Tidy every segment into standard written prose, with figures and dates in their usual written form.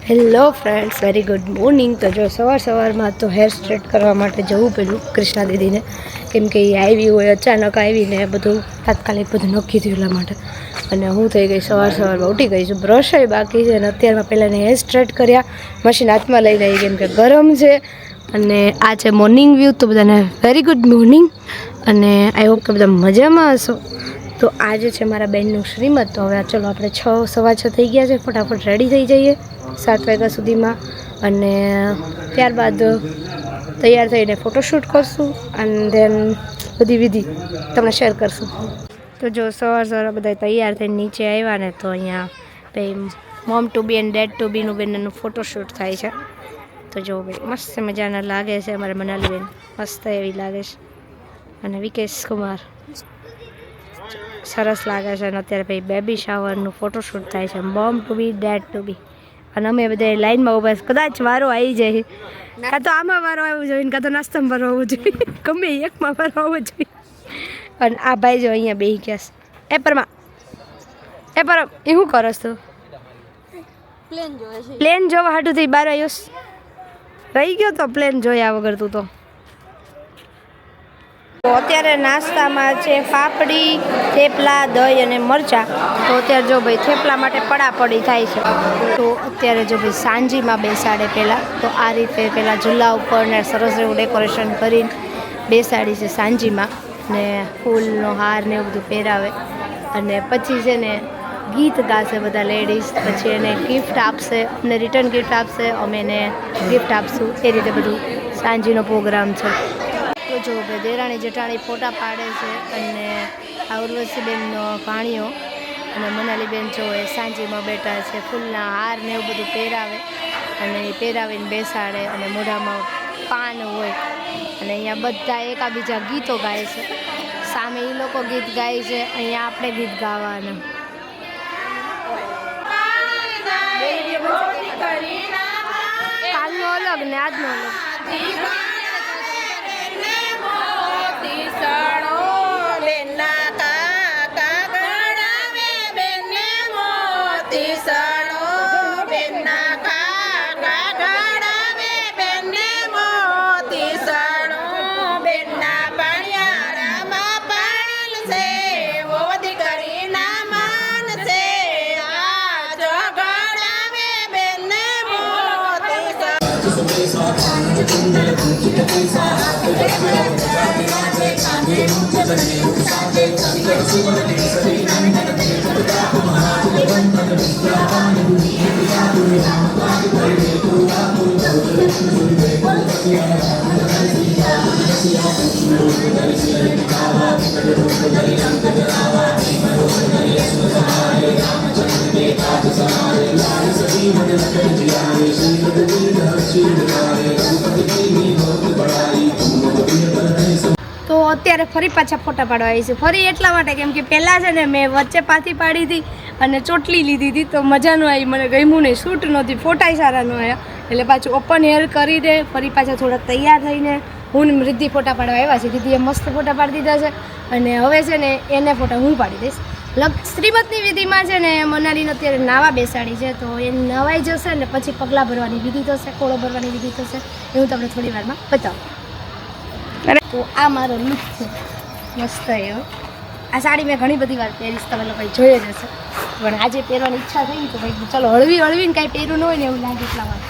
Hello friends, very good morning. તો જો સવારમાં તો હેર સ્ટ્રેટ કરવા માટે જવું પડ્યું કૃષ્ણા દીદીને, કેમ કે એ આવી હોય અચાનક આવીને બધું તાત્કાલિક બધું નક્કી થયું એટલા માટે. અને હું થઈ ગઈ સવારમાં ઉઠી ગઈ છું, બ્રશ બાકી છે અને અત્યારમાં પહેલાં હેર સ્ટ્રેટ કર્યા, મશીન હાથમાં લઈ લઈ કેમ કે ગરમ છે. અને આ છે મોર્નિંગ વ્યૂ. તો બધાને વેરી ગુડ મોર્નિંગ અને આઈ હોપ કે બધા મજામાં હશો. તો આજે છે મારા બેનનું શ્રીમદ. તો હવે ચલો આપણે 6:15 થઈ ગયા છે, ફટાફટ રેડી થઈ જઈએ 7 વાગ્યા સુધીમાં. અને ત્યારબાદ તૈયાર થઈને ફોટોશૂટ કરશું અને ધેન બધી વિધિ તમને શેર કરશું. તો જો સવાર બધા તૈયાર થઈને નીચે આવ્યા ને, તો અહીંયા ભાઈ mom to be and dad to બીનું બેનનું ફોટોશૂટ થાય છે. તો જો ભાઈ મસ્ત મજાના લાગે છે અમારે મનાલીબેન, મસ્ત એવી લાગે છે. અને વિકેશ કુમાર સરસ લાગે છે. અને અત્યારે ભાઈ બેબી શાવરનું ફોટોશૂટ થાય છે, mom to B dead two બી. અને અમે બધા લાઈનમાં ઊભા છે, કદાચ વારો આવી જાય, કાં તો આમાં વારો આવવો જોઈએ, કાં તો નાસ્તામાં વારો આવવો જોઈએ, ગમે એકમાં વારો આવવો જોઈએ. અને આ ભાઈ જો અહીંયા બેસી ગયા છે. એ પરમ એ શું કરસ તું? પ્લેન જોવા હાટું થઈ બાર આવ્યો રહી ગયો તો પ્લેન જોયા વગર તું તો. તો અત્યારે નાસ્તામાં છે પાપડી, થેપલા, દહીં અને મરચાં. તો અત્યારે જો ભાઈ થેપલા માટે પડાપડી થાય છે. તો અત્યારે જો ભાઈ સાંજીમાં બેસાડે પહેલાં, તો આ રીતે પહેલાં ઝૂલા ઉપર ને સરસ એવું ડેકોરેશન કરીને બેસાડી છે સાંજીમાં, ને ફૂલનો હાર ને એવું બધું પહેરાવે. અને પછી છે ને ગીત ગાશે બધા લેડીઝ, પછી એને ગિફ્ટ આપશે, અમને રિટર્ન ગિફ્ટ આપશે, અમે એને ગિફ્ટ આપશું. એ રીતે બધું સાંજીનો પ્રોગ્રામ છે. તો જો ભાઈ દેરાણી જેઠાણી ફોટા પાડે છે. અને આ ઉર્વશીબેનનો ભાણિયો અને મનાલીબેન જો એ સાંજીમાં બેઠા છે, ફૂલના હાર ને એવું બધું પહેરાવે અને એ પહેરાવીને બેસાડે. અને મોઢામાં પાન હોય અને અહીંયા બધા એકાબીજા ગીતો ગાય છે. સામે એ લોકો ગીત ગાય છે, અહીંયા આપણે ગીત ગાવાના. કાલનો અલગ ને આજનો અલગ. તો અત્યારે ફરી પાછા ફોટા પાડવા આવી છે. ફરી એટલા માટે કેમ કે પહેલાં છે ને મેં વચ્ચે પાથી પાડી હતી અને ચોટલી લીધી હતી, તો મજા ન આવી, મને ગમ્યું નહીં, શૂટ નહોતી, ફોટાય સારા ન આવ્યા. એટલે પાછું ઓપન હેર કરીને ફરી પાછા થોડા તૈયાર થઈને હું ને રિદ્ધિ ફોટા પાડવા આવ્યા છે. રિદ્ધિએ મસ્ત ફોટા પાડી દીધા છે અને હવે છે ને એને ફોટા હું પાડી દઈશ. શ્રીમદની વિધિમાં છે ને મનાલીને અત્યારે નાવા બેસાડી છે, તો એ નવાઈ જશે ને પછી પગલાં ભરવાની વિધિ થશે, કોળો ભરવાની વિધિ થશે. એ હું તમને થોડી વારમાં બતાવું. તો આ મારો લુક છે, મસ્ત એવો. આ સાડી મેં ઘણી બધી વાર પહેરીશ, તમે લોકો જોઈ જ હશે, પણ આજે પહેરવાની ઈચ્છા થઈ તો ભાઈ ચલો હળવીને કાંઈ પહેર્યું ન હોય ને એવું લાગે એટલા માટે.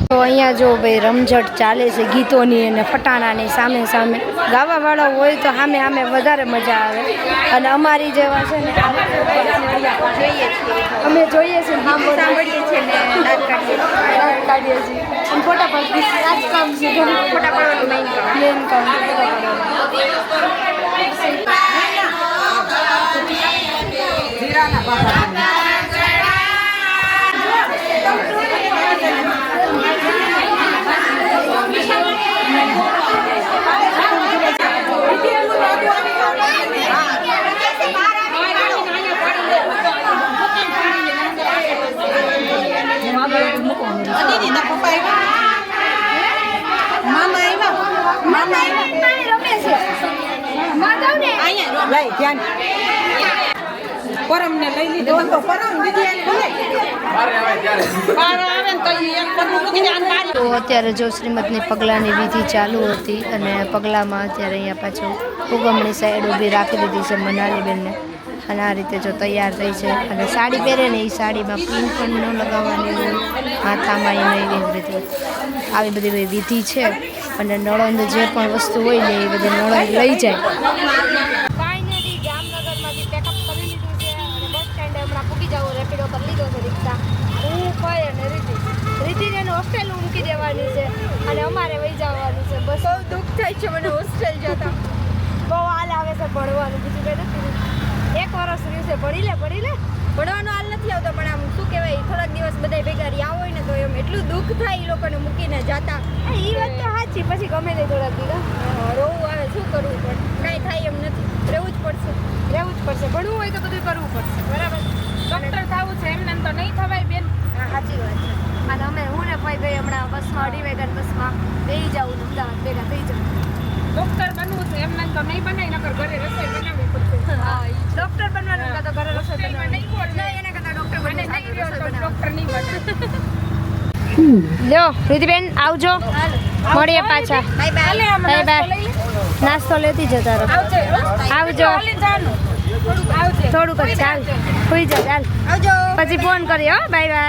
તો અહીંયા જો ભાઈ રમઝટ ચાલે છે ગીતોની અને ફટાણાની. સામે ગાવાવાળો હોય તો સામે વધારે મજા આવે. અને અમારી જેવા છે ને અમે જોઈએ છીએ, સાંભળીએ છીએ ને દાંત કાઢીએ છીએ અને ફોટા પાડીએ છીએ. આ જ કામ છે, ફોટા પાડવાનું મેઇન કામ પરમ ને લઈ લીધો તો પરમ દીદી તો અત્યારે જો શ્રીમદની પગલાંની વિધિ ચાલુ હતી અને પગલાંમાં અત્યારે અહીંયા પાછું ઉગમણી સાઈડ ઊભી રાખી દીધી છે મનાલીબેનને અને આ રીતે જો તૈયાર થઈ છે અને સાડી પહેરે ને એ સાડીમાં પિન પણ ન લગાવવાની હોય માથામાં એ નહીં એવી રીતે આવી બધી વિધિ છે અને નણંદ જે પણ વસ્તુ હોય ને એ બધી નણંદ લઈ જાય. ફાઇનલી જામનગરમાંથી પેકઅપ કરી લીધું છે અને બસ સ્ટેન્ડે હમણાં પૂકી જવું રેપિડો કરી લીધો છે રિક્ષા. હું કઈ અને રીતિને એનું હોસ્ટેલ મૂકી દેવાની છે અને અમારે વહી જવાનું છે. બસ બહુ દુઃખ થાય છે મને હોસ્ટેલ જતા. બહુ હાલ આવે છે ભણવાનું, બીજું કંઈ નથી. 1 વર્ષ રહ્યું છે, ભણી લે ભણવાનો હાલ નથી આવતો પણ આમ શું કહેવાય થોડાક દિવસ બધા ભેગા રહ્યા હોય ને તો એમ એટલું દુઃખ થાય એ લોકોને મૂકીને જતા. એ વાત તો સાચી, પછી ગમે તે થોડાક દિવસ રોવું આવે, શું કરવું પડે, કાંઈ થાય એમ નથી, રહેવું જ પડશે. ભણવું હોય તો બધું કરવું પડશે, બરાબર. ડોક્ટર થવું છે એમને તો નહીં થવાય બેન. હા સાચી વાત છે. અને અમે હું ને ભાઈ ગઈ હમણાં બસમાં, અઢી વેગન બસમાં બેસી જાઉં ને અમદાવાદ ભેગા થઈ જાઉં. ડોક્ટર બનવું છે એમને તો નહીં બનાવી, નકર ઘરે રસોઈ બનાવવી પડશે. હા, ડોક્ટર બનવાનું કાં તો ઘરે રસોઈ બનાવવાની. નહીં, એના કરતાં ડોક્ટર બનવાનું. ડોક્ટર નહીં બને. લ્યો રીતિબેન આવજો, મળીએ પાછા. બાય. નાસ્તો લેતી જતા રહો. આવજો. થોડુંક જ ચાલ, સુઈ જા ચાલ. આવજો. પછી ફોન કરી હો. બાય.